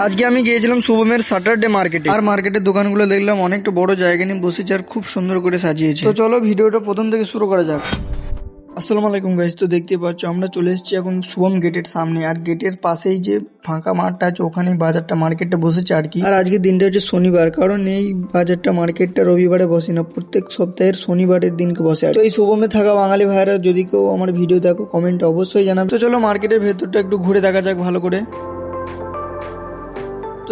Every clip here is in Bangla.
আজকে আমি গিয়েছিলাম শুভমের স্যাটারডে মার্কেটে। আর মার্কেটের দোকানগুলো দেখলাম অনেকটা বড় জায়গা নিয়ে বসেছে আর খুব সুন্দর করে সাজিয়েছে। তো চলো ভিডিওটা প্রথম থেকে শুরু করা যাক। আসসালামু আলাইকুম গাইস, তো দেখতে পাচ্ছ আমরা চলে এসেছি এখন শুভম গেটের সামনে। আর গেটের পাশেই যে ফাঁকা মাঠটা আছে ওখানেই বাজারটা মার্কেটটা বসেছে আর কি। আর আজকের দিনটা হচ্ছে শনিবার, কারণ এই বাজারটা মার্কেটটা রবিবারে বসে না, প্রত্যেক সপ্তাহের শনিবারের দিনকে বসে। আর তো এই শুভমে থাকা বাঙালি ভাইরা যদি কেউ আমার ভিডিও দেখো কমেন্টে অবশ্যই জানাবে। তো চলো মার্কেটের ভেতরটা একটু ঘুরে দেখা যাক ভালো করে।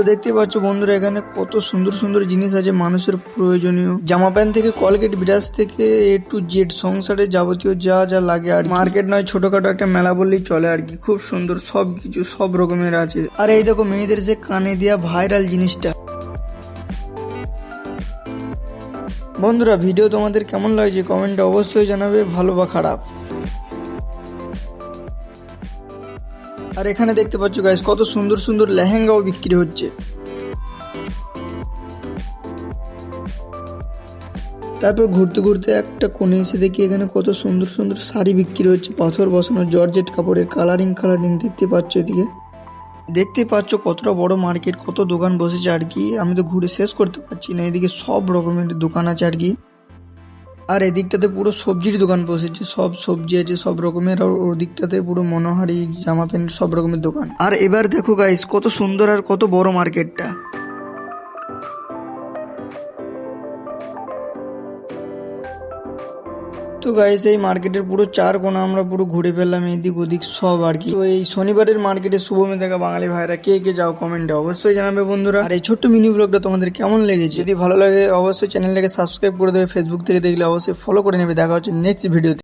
তো দেখতে পাচ্ছ বন্ধুরা এখানে কত সুন্দর সুন্দর জিনিস আছে, মানুষের প্রয়োজনীয় জামা প্যান্ট থেকে কলগেট বিরাজ থেকে এ টু জেড সংসারের যাবতীয় যা যা লাগে। আর মার্কেট নয়, ছোটখাটো একটা মেলা বললেই চলে আর কি। খুব সুন্দর সব কিছু সব রকমের আছে। আর এই দেখো মেয়েদের যে কানে দেওয়া ভাইরাল জিনিসটা। বন্ধুরা ভিডিও তোমাদের কেমন লাগছে কমেন্টে অবশ্যই জানাবে, ভালো বা খারাপ। আর এখানে দেখতে পাচ্ছ গাইস কত সুন্দর সুন্দর লেহেঙ্গাও বিক্রি হচ্ছে। তারপর ঘুরতে ঘুরতে একটা কোণে এসে দেখি এখানে কত সুন্দর সুন্দর শাড়ি বিক্রি হচ্ছে, পাথর বসানো জর্জেট কাপড়ের কালারিং দেখতে পাচ্ছ। এদিকে দেখতে পাচ্ছ কতটা বড় মার্কেট, কত দোকান বসেছে আর কি। আমি তো ঘুরে শেষ করতে পারছি না, এদিকে সব রকমের দোকান আছে আর কি। আর এদিকটাতে পুরো সবজির দোকান বসেছে, সব সবজি আছে সব রকমের। আর ওর দিকটাতে পুরো মনোহারি জামা প্যান্ট সব রকমের দোকান। আর এবার দেখো গাইস কত সুন্দর আর কত বড় মার্কেটটা। তো গাইস এই মার্কেটের পুরো চার কোণা আমরা পুরো ঘুরে ফেললাম, এদিক ওদিক সব আর কি। তো এই শনিবারের মার্কেটে শুভমে দেখা বাঙালি ভাইরা কে কে যাও কমেন্টে অবশ্যই জানাবে বন্ধুরা। আর এই ছোট্ট মিনি ব্লগটা তোমাদের কেমন লেগেছে, যদি ভালো লাগে অবশ্যই চ্যানেলটাকে সাবস্ক্রাইব করে দেবে। ফেসবুক থেকে দেখলে অবশ্যই ফলো করে নেবে। দেখা হচ্ছে নেক্সট ভিডিওতে।